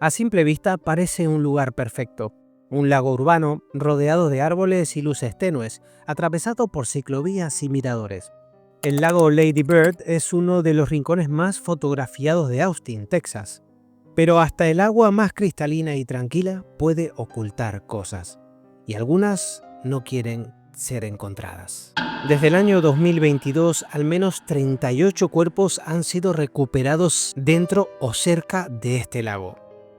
A simple vista parece un lugar perfecto. Un lago urbano rodeado de árboles y luces tenues, atravesado por ciclovías y miradores. El lago Lady Bird es uno de los rincones más fotografiados de Austin, Texas. Pero hasta el agua más cristalina y tranquila puede ocultar cosas. Y algunas no quieren ser encontradas. Desde el año 2022, al menos 38 cuerpos han sido recuperados dentro o cerca de este lago.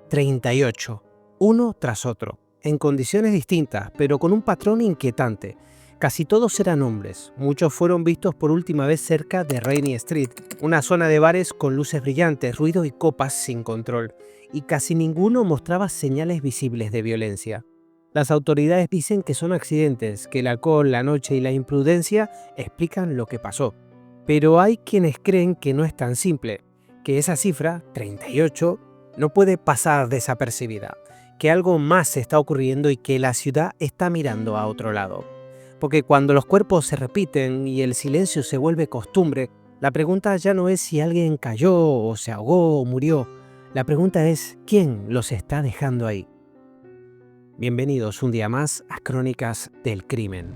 38, uno tras otro, en condiciones distintas, pero con un patrón inquietante. Casi todos eran hombres, muchos fueron vistos por última vez cerca de Rainey Street, una zona de bares con luces brillantes, ruido y copas sin control, y casi ninguno mostraba señales visibles de violencia. Las autoridades dicen que son accidentes, que el alcohol, la noche y la imprudencia explican lo que pasó. Pero hay quienes creen que no es tan simple, que esa cifra, 38, no puede pasar desapercibida, que algo más está ocurriendo y que la ciudad está mirando a otro lado. Porque cuando los cuerpos se repiten y el silencio se vuelve costumbre, la pregunta ya no es si alguien cayó o se ahogó o murió. La pregunta es ¿quién los está dejando ahí? Bienvenidos un día más a Crónicas del Crimen.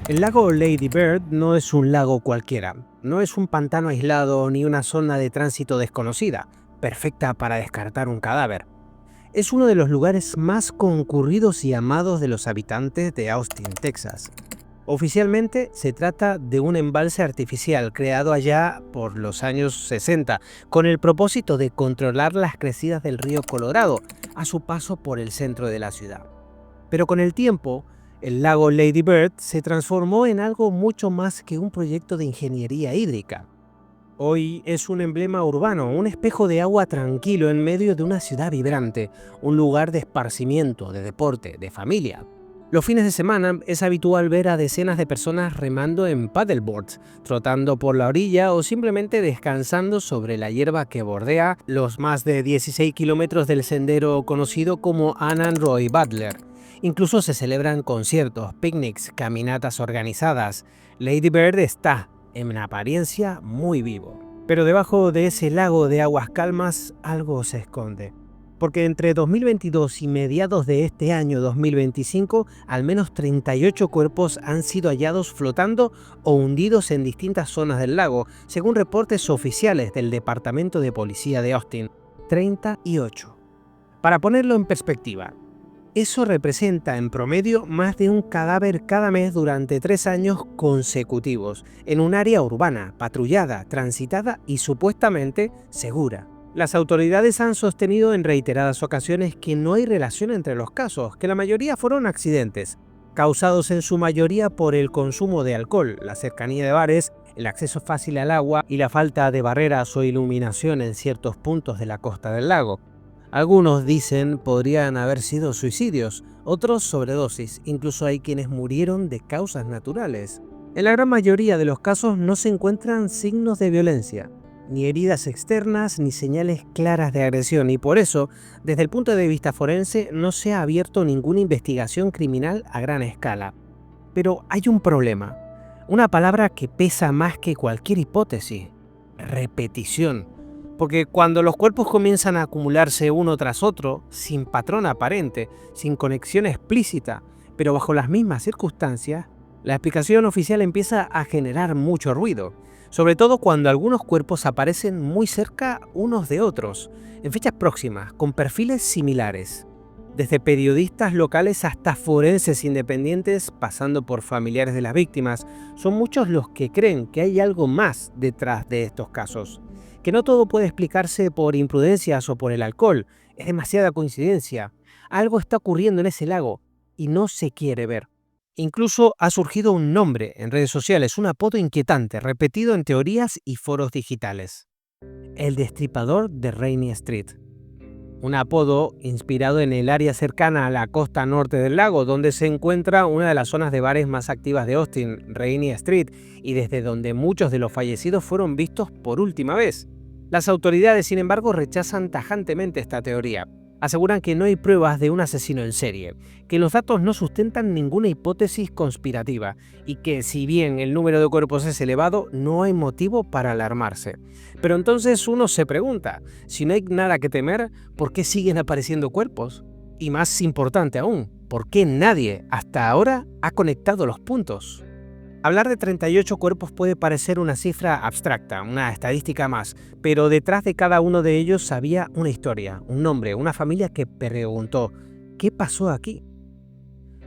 El lago Lady Bird no es un lago cualquiera, no es un pantano aislado ni una zona de tránsito desconocida, perfecta para descartar un cadáver. Es uno de los lugares más concurridos y amados de los habitantes de Austin, Texas. Oficialmente se trata de un embalse artificial creado allá por los años 60 con el propósito de controlar las crecidas del río Colorado a su paso por el centro de la ciudad. Pero con el tiempo, el lago Lady Bird se transformó en algo mucho más que un proyecto de ingeniería hídrica. Hoy es un emblema urbano, un espejo de agua tranquilo en medio de una ciudad vibrante, un lugar de esparcimiento, de deporte, de familia. Los fines de semana es habitual ver a decenas de personas remando en paddleboards, trotando por la orilla o simplemente descansando sobre la hierba que bordea los más de 16 kilómetros del sendero conocido como Anand Roy Butler. Incluso se celebran conciertos, picnics, caminatas organizadas. Lady Bird está, en apariencia, muy vivo. Pero debajo de ese lago de aguas calmas algo se esconde. Porque entre 2022 y mediados de este año 2025, al menos 38 cuerpos han sido hallados flotando o hundidos en distintas zonas del lago, según reportes oficiales del Departamento de Policía de Austin. 38. Para ponerlo en perspectiva, eso representa en promedio más de un cadáver cada mes durante 3 años consecutivos, en un área urbana, patrullada, transitada y supuestamente segura. Las autoridades han sostenido en reiteradas ocasiones que no hay relación entre los casos, que la mayoría fueron accidentes, causados en su mayoría por el consumo de alcohol, la cercanía de bares, el acceso fácil al agua y la falta de barreras o iluminación en ciertos puntos de la costa del lago. Algunos dicen podrían haber sido suicidios, otros sobredosis, incluso hay quienes murieron de causas naturales. En la gran mayoría de los casos no se encuentran signos de violencia, ni heridas externas, ni señales claras de agresión, y por eso, desde el punto de vista forense, no se ha abierto ninguna investigación criminal a gran escala. Pero hay un problema, una palabra que pesa más que cualquier hipótesis: repetición. Porque cuando los cuerpos comienzan a acumularse uno tras otro, sin patrón aparente, sin conexión explícita, pero bajo las mismas circunstancias, la explicación oficial empieza a generar mucho ruido, sobre todo cuando algunos cuerpos aparecen muy cerca unos de otros, en fechas próximas, con perfiles similares. Desde periodistas locales hasta forenses independientes, pasando por familiares de las víctimas, son muchos los que creen que hay algo más detrás de estos casos. Que no todo puede explicarse por imprudencias o por el alcohol, es demasiada coincidencia. Algo está ocurriendo en ese lago y no se quiere ver. Incluso ha surgido un nombre en redes sociales, un apodo inquietante, repetido en teorías y foros digitales: el Destripador de Rainey Street. Un apodo inspirado en el área cercana a la costa norte del lago, donde se encuentra una de las zonas de bares más activas de Austin, Rainey Street, y desde donde muchos de los fallecidos fueron vistos por última vez. Las autoridades, sin embargo, rechazan tajantemente esta teoría. Aseguran que no hay pruebas de un asesino en serie, que los datos no sustentan ninguna hipótesis conspirativa y que, si bien el número de cuerpos es elevado, no hay motivo para alarmarse. Pero entonces uno se pregunta, si no hay nada que temer, ¿por qué siguen apareciendo cuerpos? Y más importante aún, ¿por qué nadie hasta ahora ha conectado los puntos? Hablar de 38 cuerpos puede parecer una cifra abstracta, una estadística más, pero detrás de cada uno de ellos había una historia, un nombre, una familia que preguntó, ¿qué pasó aquí?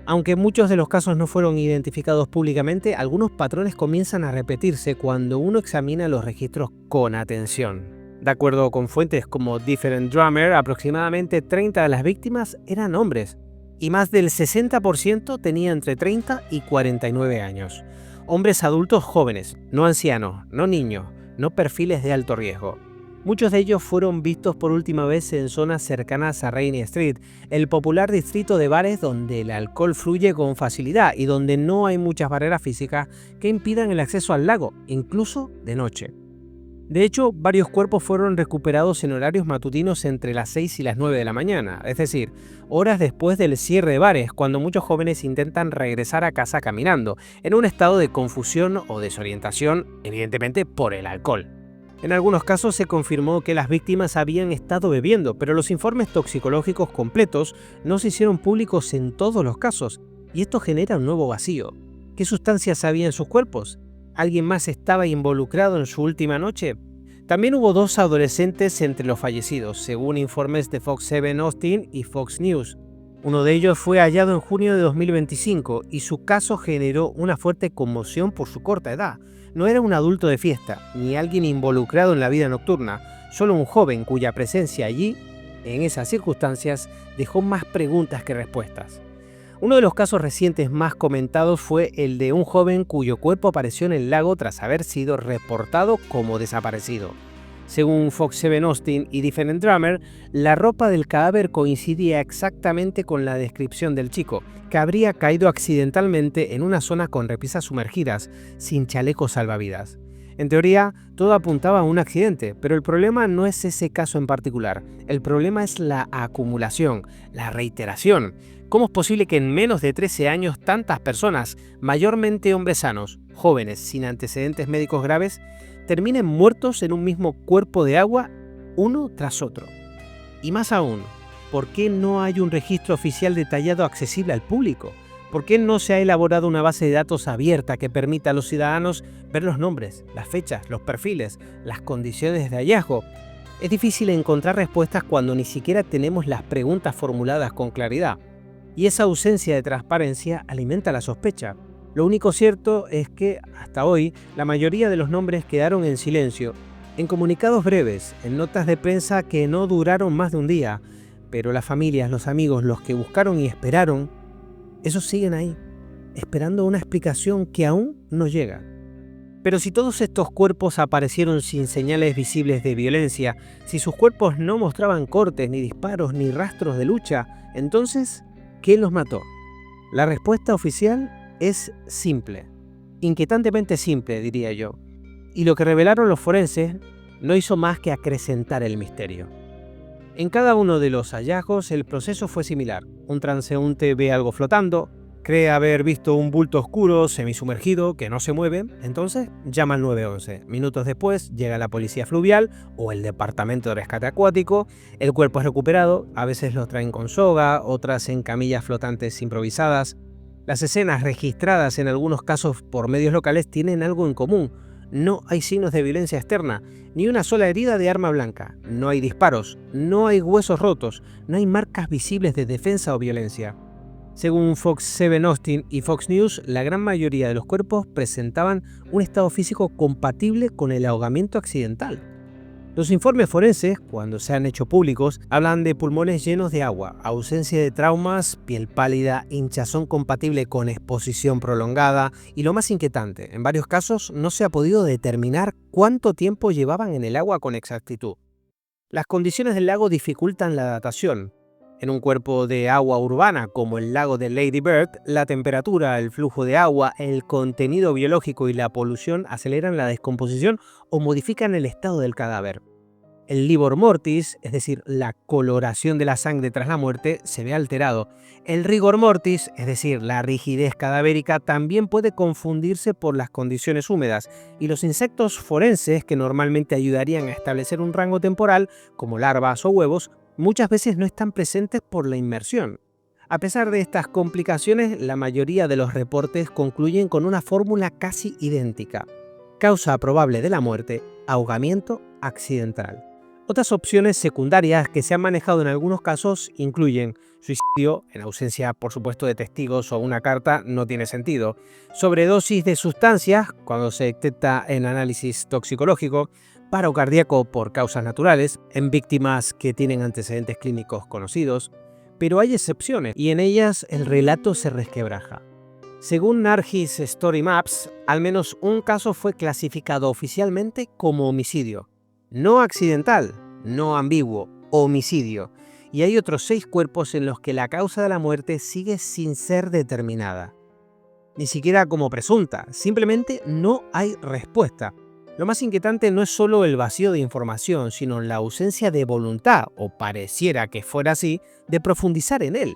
Aunque muchos de los casos no fueron identificados públicamente, algunos patrones comienzan a repetirse cuando uno examina los registros con atención. De acuerdo con fuentes como Different Drummer, aproximadamente 30 de las víctimas eran hombres, y más del 60% tenía entre 30 y 49 años. Hombres adultos jóvenes, no ancianos, no niños, no perfiles de alto riesgo. Muchos de ellos fueron vistos por última vez en zonas cercanas a Rainy Street, el popular distrito de bares donde el alcohol fluye con facilidad y donde no hay muchas barreras físicas que impidan el acceso al lago, incluso de noche. De hecho, varios cuerpos fueron recuperados en horarios matutinos entre las 6 y las 9 de la mañana, es decir, horas después del cierre de bares, cuando muchos jóvenes intentan regresar a casa caminando, en un estado de confusión o desorientación, evidentemente por el alcohol. En algunos casos se confirmó que las víctimas habían estado bebiendo, pero los informes toxicológicos completos no se hicieron públicos en todos los casos, y esto genera un nuevo vacío. ¿Qué sustancias había en sus cuerpos? ¿Alguien más estaba involucrado en su última noche? También hubo 2 adolescentes entre los fallecidos, según informes de Fox 7 Austin y Fox News. Uno de ellos fue hallado en junio de 2025 y su caso generó una fuerte conmoción por su corta edad. No era un adulto de fiesta, ni alguien involucrado en la vida nocturna, solo un joven cuya presencia allí, en esas circunstancias, dejó más preguntas que respuestas. Uno de los casos recientes más comentados fue el de un joven cuyo cuerpo apareció en el lago tras haber sido reportado como desaparecido. Según Fox 7 Austin y Different Drummer, la ropa del cadáver coincidía exactamente con la descripción del chico, que habría caído accidentalmente en una zona con repisas sumergidas, sin chalecos salvavidas. En teoría, todo apuntaba a un accidente, pero el problema no es ese caso en particular. El problema es la acumulación, la reiteración. ¿Cómo es posible que en menos de 13 años tantas personas, mayormente hombres sanos, jóvenes, sin antecedentes médicos graves, terminen muertos en un mismo cuerpo de agua, uno tras otro? Y más aún, ¿por qué no hay un registro oficial detallado accesible al público? ¿Por qué no se ha elaborado una base de datos abierta que permita a los ciudadanos ver los nombres, las fechas, los perfiles, las condiciones de hallazgo? Es difícil encontrar respuestas cuando ni siquiera tenemos las preguntas formuladas con claridad. Y esa ausencia de transparencia alimenta la sospecha. Lo único cierto es que, hasta hoy, la mayoría de los nombres quedaron en silencio, en comunicados breves, en notas de prensa que no duraron más de un día, pero las familias, los amigos, los que buscaron y esperaron, esos siguen ahí, esperando una explicación que aún no llega. Pero si todos estos cuerpos aparecieron sin señales visibles de violencia, si sus cuerpos no mostraban cortes, ni disparos, ni rastros de lucha, entonces, ¿quién los mató? La respuesta oficial es simple, inquietantemente simple, diría yo. Y lo que revelaron los forenses no hizo más que acrecentar el misterio. En cada uno de los hallazgos el proceso fue similar. Un transeúnte ve algo flotando, cree haber visto un bulto oscuro semisumergido que no se mueve, entonces llama al 911. Minutos después llega la policía fluvial o el departamento de rescate acuático, el cuerpo es recuperado, a veces lo traen con soga, otras en camillas flotantes improvisadas. Las escenas registradas en algunos casos por medios locales tienen algo en común. No hay signos de violencia externa, ni una sola herida de arma blanca, no hay disparos, no hay huesos rotos, no hay marcas visibles de defensa o violencia. Según Fox 7 Austin y Fox News, la gran mayoría de los cuerpos presentaban un estado físico compatible con el ahogamiento accidental. Los informes forenses, cuando se han hecho públicos, hablan de pulmones llenos de agua, ausencia de traumas, piel pálida, hinchazón compatible con exposición prolongada y lo más inquietante, en varios casos no se ha podido determinar cuánto tiempo llevaban en el agua con exactitud. Las condiciones del lago dificultan la datación. En un cuerpo de agua urbana como el lago de Lady Bird, la temperatura, el flujo de agua, el contenido biológico y la polución aceleran la descomposición o modifican el estado del cadáver. El livor mortis, es decir, la coloración de la sangre tras la muerte, se ve alterado. El rigor mortis, es decir, la rigidez cadavérica, también puede confundirse por las condiciones húmedas, y los insectos forenses, que normalmente ayudarían a establecer un rango temporal, como larvas o huevos, muchas veces no están presentes por la inmersión. A pesar de estas complicaciones, la mayoría de los reportes concluyen con una fórmula casi idéntica. Causa probable de la muerte: ahogamiento accidental. Otras opciones secundarias que se han manejado en algunos casos incluyen suicidio, en ausencia por supuesto de testigos o una carta, no tiene sentido; sobredosis de sustancias, cuando se detecta en análisis toxicológico; paro cardíaco por causas naturales, en víctimas que tienen antecedentes clínicos conocidos. Pero hay excepciones, y en ellas el relato se resquebraja. Según Nargis Story Maps, al menos un caso fue clasificado oficialmente como homicidio. No accidental, no ambiguo, homicidio. Y hay otros 6 cuerpos en los que la causa de la muerte sigue sin ser determinada. Ni siquiera como presunta, simplemente no hay respuesta. Lo más inquietante no es solo el vacío de información, sino la ausencia de voluntad, o pareciera que fuera así, de profundizar en él.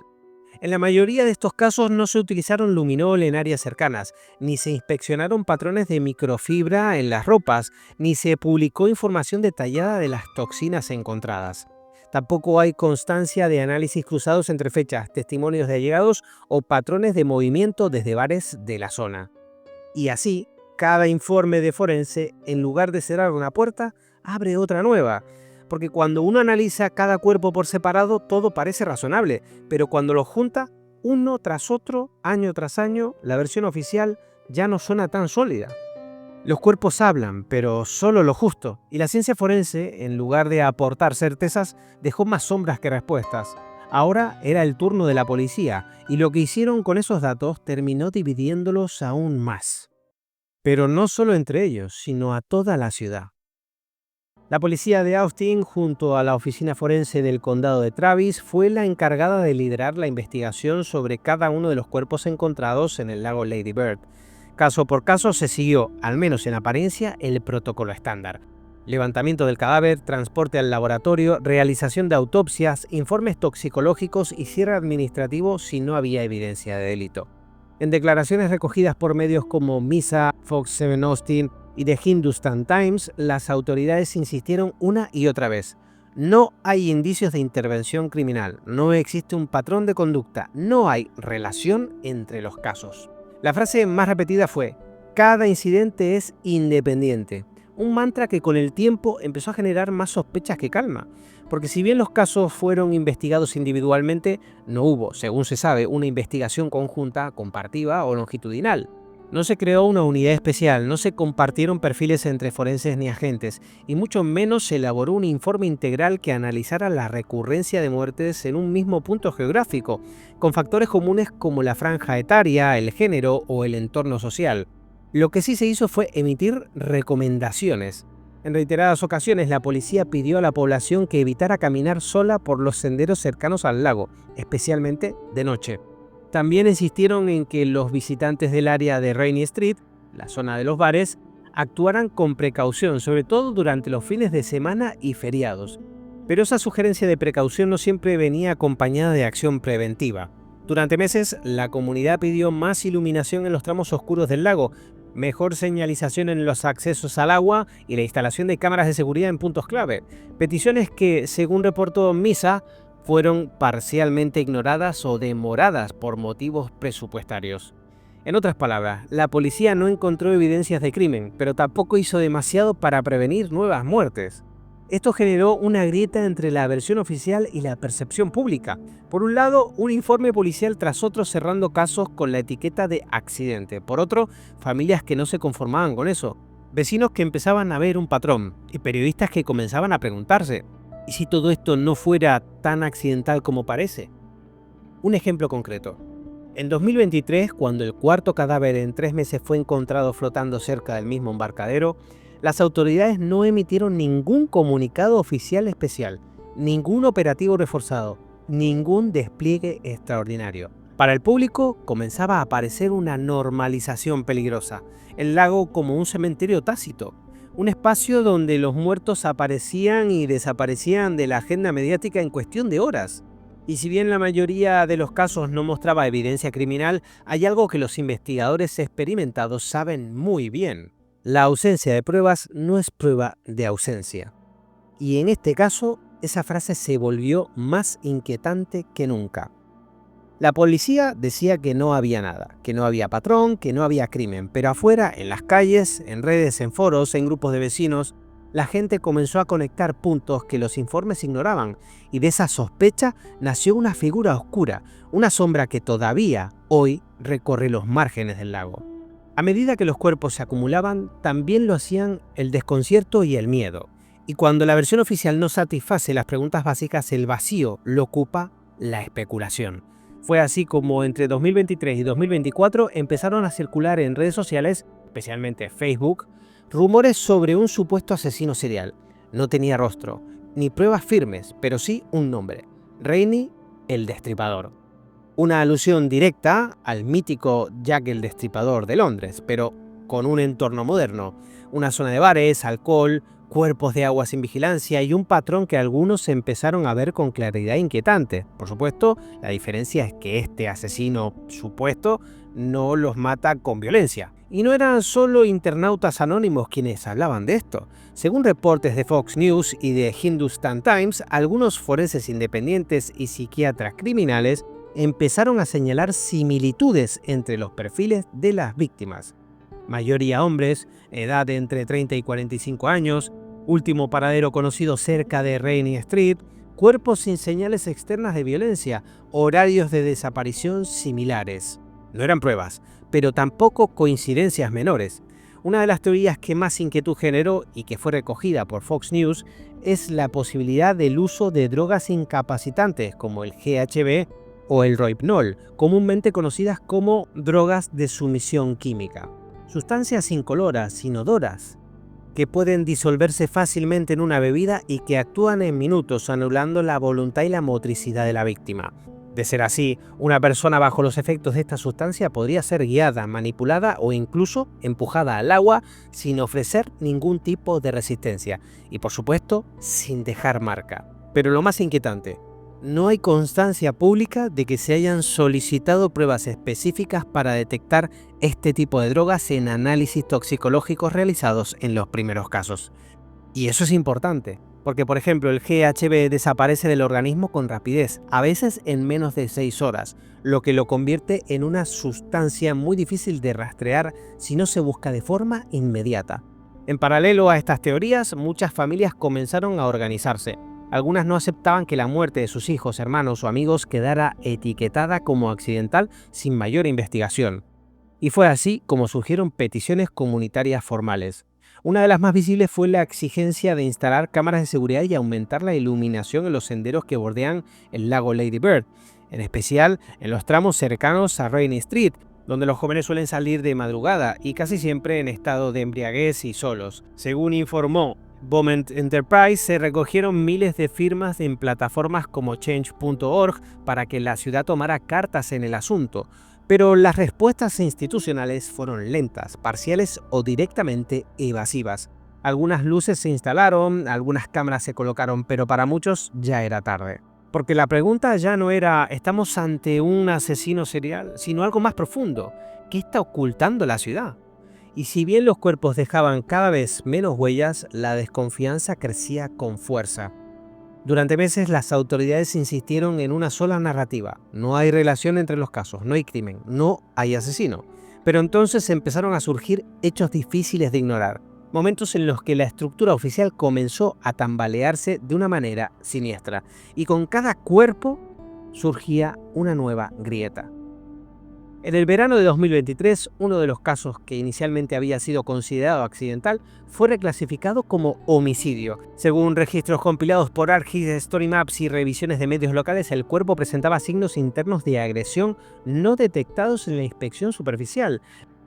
En la mayoría de estos casos no se utilizaron luminol en áreas cercanas, ni se inspeccionaron patrones de microfibra en las ropas, ni se publicó información detallada de las toxinas encontradas. Tampoco hay constancia de análisis cruzados entre fechas, testimonios de allegados o patrones de movimiento desde bares de la zona. Y así, cada informe de forense, en lugar de cerrar una puerta, abre otra nueva. Porque cuando uno analiza cada cuerpo por separado, todo parece razonable, pero cuando los junta, uno tras otro, año tras año, la versión oficial ya no suena tan sólida. Los cuerpos hablan, pero solo lo justo, y la ciencia forense, en lugar de aportar certezas, dejó más sombras que respuestas. Ahora era el turno de la policía, y lo que hicieron con esos datos terminó dividiéndolos aún más. Pero no solo entre ellos, sino a toda la ciudad. La policía de Austin, junto a la oficina forense del condado de Travis, fue la encargada de liderar la investigación sobre cada uno de los cuerpos encontrados en el lago Lady Bird. Caso por caso se siguió, al menos en apariencia, el protocolo estándar: levantamiento del cadáver, transporte al laboratorio, realización de autopsias, informes toxicológicos y cierre administrativo si no había evidencia de delito. En declaraciones recogidas por medios como Misa, Fox 7 Austin y The Hindustan Times, las autoridades insistieron una y otra vez: no hay indicios de intervención criminal, no existe un patrón de conducta, no hay relación entre los casos. La frase más repetida fue: cada incidente es independiente, un mantra que con el tiempo empezó a generar más sospechas que calma, porque si bien los casos fueron investigados individualmente, no hubo, según se sabe, una investigación conjunta, compartida o longitudinal. No se creó una unidad especial, no se compartieron perfiles entre forenses ni agentes, y mucho menos se elaboró un informe integral que analizara la recurrencia de muertes en un mismo punto geográfico, con factores comunes como la franja etaria, el género o el entorno social. Lo que sí se hizo fue emitir recomendaciones. En reiteradas ocasiones, la policía pidió a la población que evitara caminar sola por los senderos cercanos al lago, especialmente de noche. También insistieron en que los visitantes del área de Rainy Street, la zona de los bares, actuaran con precaución, sobre todo durante los fines de semana y feriados. Pero esa sugerencia de precaución no siempre venía acompañada de acción preventiva. Durante meses, la comunidad pidió más iluminación en los tramos oscuros del lago, mejor señalización en los accesos al agua y la instalación de cámaras de seguridad en puntos clave. Peticiones que, según reportó Misa, fueron parcialmente ignoradas o demoradas por motivos presupuestarios. En otras palabras, la policía no encontró evidencias de crimen, pero tampoco hizo demasiado para prevenir nuevas muertes. Esto generó una grieta entre la versión oficial y la percepción pública. Por un lado, un informe policial tras otro cerrando casos con la etiqueta de accidente. Por otro, familias que no se conformaban con eso. Vecinos que empezaban a ver un patrón y periodistas que comenzaban a preguntarse: ¿y si todo esto no fuera tan accidental como parece? Un ejemplo concreto. En 2023, cuando el cuarto cadáver en 3 meses fue encontrado flotando cerca del mismo embarcadero, las autoridades no emitieron ningún comunicado oficial especial, ningún operativo reforzado, ningún despliegue extraordinario. Para el público comenzaba a aparecer una normalización peligrosa, el lago como un cementerio tácito, un espacio donde los muertos aparecían y desaparecían de la agenda mediática en cuestión de horas. Y si bien la mayoría de los casos no mostraba evidencia criminal, hay algo que los investigadores experimentados saben muy bien. La ausencia de pruebas no es prueba de ausencia. Y en este caso, esa frase se volvió más inquietante que nunca. La policía decía que no había nada, que no había patrón, que no había crimen, pero afuera, en las calles, en redes, en foros, en grupos de vecinos, la gente comenzó a conectar puntos que los informes ignoraban, y de esa sospecha nació una figura oscura, una sombra que todavía, hoy, recorre los márgenes del lago. A medida que los cuerpos se acumulaban, también lo hacían el desconcierto y el miedo. Y cuando la versión oficial no satisface las preguntas básicas, el vacío lo ocupa la especulación. Fue así como entre 2023 y 2024 empezaron a circular en redes sociales, especialmente Facebook, rumores sobre un supuesto asesino serial. No tenía rostro, ni pruebas firmes, pero sí un nombre: Rainey el Destripador. Una alusión directa al mítico Jack el Destripador de Londres, pero con un entorno moderno, una zona de bares, alcohol, cuerpos de agua sin vigilancia y un patrón que algunos empezaron a ver con claridad inquietante. Por supuesto, la diferencia es que este asesino supuesto no los mata con violencia. Y no eran solo internautas anónimos quienes hablaban de esto. Según reportes de Fox News y de Hindustan Times, algunos forenses independientes y psiquiatras criminales empezaron a señalar similitudes entre los perfiles de las víctimas. Mayoría hombres, edad de entre 30 y 45 años, último paradero conocido cerca de Rainey Street, cuerpos sin señales externas de violencia, horarios de desaparición similares. No eran pruebas, pero tampoco coincidencias menores. Una de las teorías que más inquietud generó y que fue recogida por Fox News es la posibilidad del uso de drogas incapacitantes como el GHB o el Rohypnol, comúnmente conocidas como drogas de sumisión química. Sustancias incoloras, inodoras, que pueden disolverse fácilmente en una bebida y que actúan en minutos, anulando la voluntad y la motricidad de la víctima. De ser así, una persona bajo los efectos de esta sustancia podría ser guiada, manipulada o incluso empujada al agua sin ofrecer ningún tipo de resistencia y, por supuesto, sin dejar marca. Pero lo más inquietante, no hay constancia pública de que se hayan solicitado pruebas específicas para detectar este tipo de drogas en análisis toxicológicos realizados en los primeros casos. Y eso es importante, porque por ejemplo el GHB desaparece del organismo con rapidez, a veces en menos de 6 horas, lo que lo convierte en una sustancia muy difícil de rastrear si no se busca de forma inmediata. En paralelo a estas teorías, muchas familias comenzaron a organizarse. Algunas no aceptaban que la muerte de sus hijos, hermanos o amigos quedara etiquetada como accidental sin mayor investigación. Y fue así como surgieron peticiones comunitarias formales. Una de las más visibles fue la exigencia de instalar cámaras de seguridad y aumentar la iluminación en los senderos que bordean el lago Lady Bird, en especial en los tramos cercanos a Rainey Street, donde los jóvenes suelen salir de madrugada y casi siempre en estado de embriaguez y solos. Según informó Beaumont Enterprise, se recogieron miles de firmas en plataformas como Change.org para que la ciudad tomara cartas en el asunto, pero las respuestas institucionales fueron lentas, parciales o directamente evasivas. Algunas luces se instalaron, algunas cámaras se colocaron, pero para muchos ya era tarde. Porque la pregunta ya no era ¿estamos ante un asesino serial?, sino algo más profundo: ¿qué está ocultando la ciudad? Y si bien los cuerpos dejaban cada vez menos huellas, la desconfianza crecía con fuerza. Durante meses las autoridades insistieron en una sola narrativa: no hay relación entre los casos, no hay crimen, no hay asesino. Pero entonces empezaron a surgir hechos difíciles de ignorar, momentos en los que la estructura oficial comenzó a tambalearse de una manera siniestra, y con cada cuerpo surgía una nueva grieta. En el verano de 2023, uno de los casos que inicialmente había sido considerado accidental fue reclasificado como homicidio. Según registros compilados por ArcGIS, Story Maps y revisiones de medios locales, el cuerpo presentaba signos internos de agresión no detectados en la inspección superficial.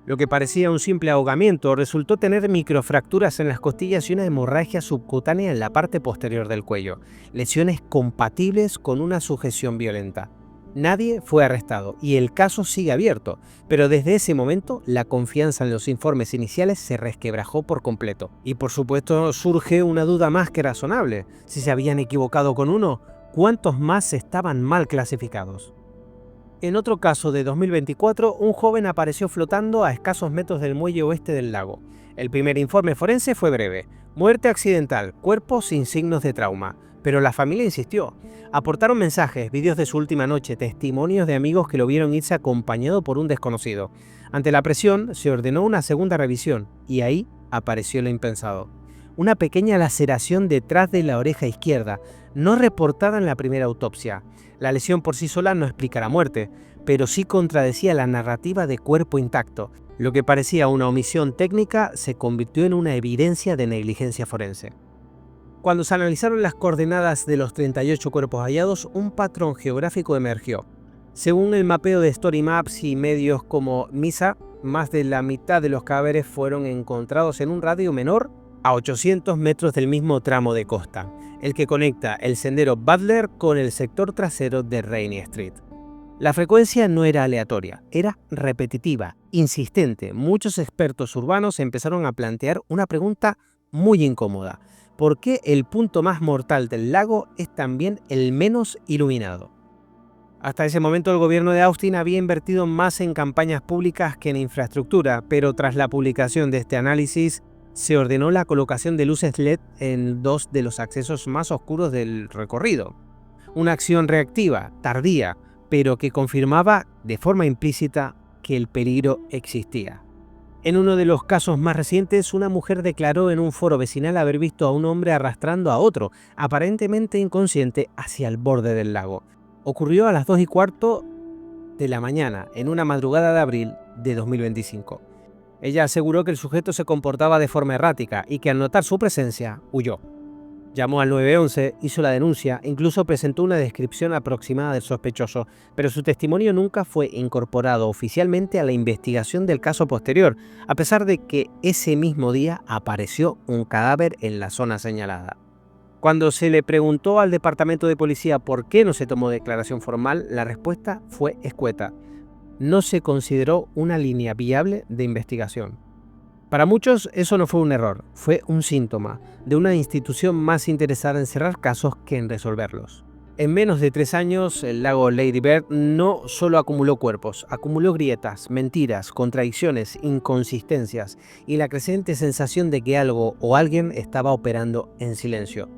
Lo que parecía un simple ahogamiento resultó tener microfracturas en las costillas y una hemorragia subcutánea en la parte posterior del cuello, lesiones compatibles con una sujeción violenta. Nadie fue arrestado y el caso sigue abierto, pero desde ese momento la confianza en los informes iniciales se resquebrajó por completo. Y por supuesto surge una duda más que razonable. Si se habían equivocado con uno, ¿cuántos más estaban mal clasificados? En otro caso de 2024, un joven apareció flotando a escasos metros del muelle oeste del lago. El primer informe forense fue breve: muerte accidental, cuerpo sin signos de trauma. Pero la familia insistió. Aportaron mensajes, vídeos de su última noche, testimonios de amigos que lo vieron irse acompañado por un desconocido. Ante la presión, se ordenó una segunda revisión, y ahí apareció lo impensado. Una pequeña laceración detrás de la oreja izquierda, no reportada en la primera autopsia. La lesión por sí sola no explica la muerte, pero sí contradecía la narrativa de cuerpo intacto. Lo que parecía una omisión técnica se convirtió en una evidencia de negligencia forense. Cuando se analizaron las coordenadas de los 38 cuerpos hallados, un patrón geográfico emergió. Según el mapeo de Story Maps y medios como MISA, más de la mitad de los cadáveres fueron encontrados en un radio menor a 800 metros del mismo tramo de costa, el que conecta el sendero Butler con el sector trasero de Rainy Street. La frecuencia no era aleatoria, era repetitiva, insistente. Muchos expertos urbanos empezaron a plantear una pregunta muy incómoda: ¿por qué el punto más mortal del lago es también el menos iluminado? Hasta ese momento el gobierno de Austin había invertido más en campañas públicas que en infraestructura, pero tras la publicación de este análisis, se ordenó la colocación de luces LED en dos de los accesos más oscuros del recorrido. Una acción reactiva, tardía, pero que confirmaba de forma implícita que el peligro existía. En uno de los casos más recientes, una mujer declaró en un foro vecinal haber visto a un hombre arrastrando a otro, aparentemente inconsciente, hacia el borde del lago. Ocurrió a las 2:15 de la mañana, en una madrugada de abril de 2025. Ella aseguró que el sujeto se comportaba de forma errática y que al notar su presencia, huyó. Llamó al 911, hizo la denuncia, incluso presentó una descripción aproximada del sospechoso, pero su testimonio nunca fue incorporado oficialmente a la investigación del caso posterior, a pesar de que ese mismo día apareció un cadáver en la zona señalada. Cuando se le preguntó al departamento de policía por qué no se tomó declaración formal, la respuesta fue escueta: no se consideró una línea viable de investigación. Para muchos eso no fue un error, fue un síntoma de una institución más interesada en cerrar casos que en resolverlos. En menos de 3 años, el lago Lady Bird no solo acumuló cuerpos, acumuló grietas, mentiras, contradicciones, inconsistencias y la creciente sensación de que algo o alguien estaba operando en silencio.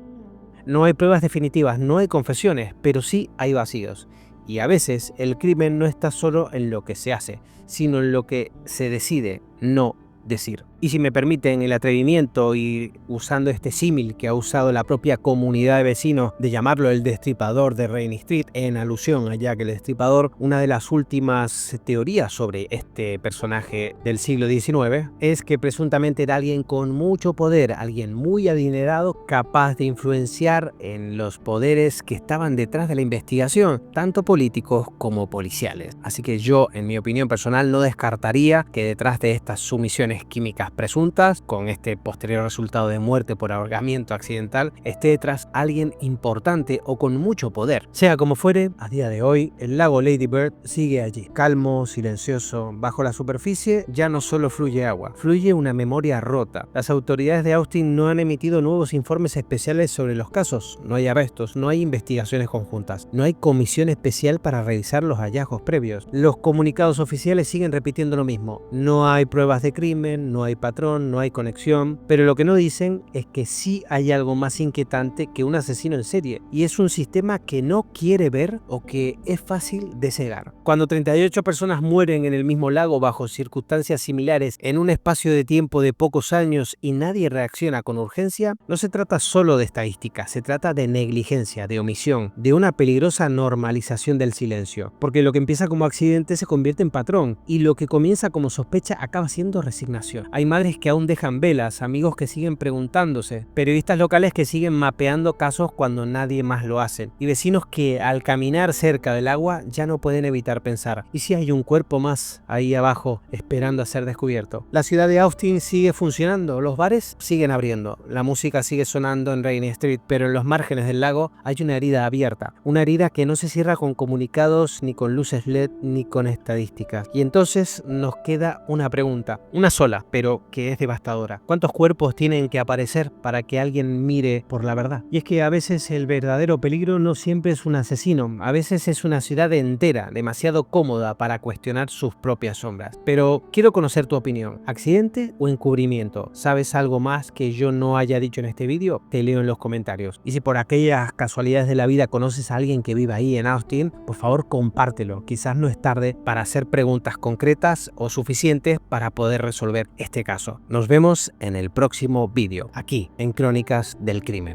No hay pruebas definitivas, no hay confesiones, pero sí hay vacíos. Y a veces el crimen no está solo en lo que se hace, sino en lo que se decide no decir. Y si me permiten el atrevimiento, y usando este símil que ha usado la propia comunidad de vecinos de llamarlo el destripador de Rainy Street, en alusión a Jack el Destripador, una de las últimas teorías sobre este personaje del siglo XIX es que presuntamente era alguien con mucho poder, alguien muy adinerado, capaz de influenciar en los poderes que estaban detrás de la investigación, tanto políticos como policiales. Así que yo, en mi opinión personal, no descartaría que detrás de estas sumisiones químicas presuntas, con este posterior resultado de muerte por ahogamiento accidental, esté detrás alguien importante o con mucho poder. Sea como fuere, a día de hoy, el lago Lady Bird sigue allí, calmo, silencioso. Bajo la superficie ya no solo fluye agua, fluye una memoria rota. Las autoridades de Austin no han emitido nuevos informes especiales sobre los casos, no hay arrestos, no hay investigaciones conjuntas, no hay comisión especial para revisar los hallazgos previos. Los comunicados oficiales siguen repitiendo lo mismo: no hay pruebas de crimen, no hay patrón, no hay conexión, pero lo que no dicen es que sí hay algo más inquietante que un asesino en serie, y es un sistema que no quiere ver o que es fácil de cegar. Cuando 38 personas mueren en el mismo lago bajo circunstancias similares en un espacio de tiempo de pocos años y nadie reacciona con urgencia, no se trata solo de estadística, se trata de negligencia, de omisión, de una peligrosa normalización del silencio, porque lo que empieza como accidente se convierte en patrón y lo que comienza como sospecha acaba siendo resignación. Hay Hay madres que aún dejan velas, amigos que siguen preguntándose, periodistas locales que siguen mapeando casos cuando nadie más lo hace, y vecinos que al caminar cerca del agua ya no pueden evitar pensar, ¿y si hay un cuerpo más ahí abajo esperando a ser descubierto? La ciudad de Austin sigue funcionando, los bares siguen abriendo, la música sigue sonando en Rainy Street, pero en los márgenes del lago hay una herida abierta, una herida que no se cierra con comunicados, ni con luces LED, ni con estadísticas. Y entonces nos queda una pregunta, una sola, pero que es devastadora. ¿Cuántos cuerpos tienen que aparecer para que alguien mire por la verdad? Y es que a veces el verdadero peligro no siempre es un asesino, a veces es una ciudad entera, demasiado cómoda para cuestionar sus propias sombras. Pero quiero conocer tu opinión, ¿accidente o encubrimiento? ¿Sabes algo más que yo no haya dicho en este vídeo? Te leo en los comentarios. Y si por aquellas casualidades de la vida conoces a alguien que vive ahí en Austin, por favor compártelo, quizás no es tarde para hacer preguntas concretas o suficientes para poder resolver este caso. Nos vemos en el próximo vídeo, aquí en Crónicas del Crimen.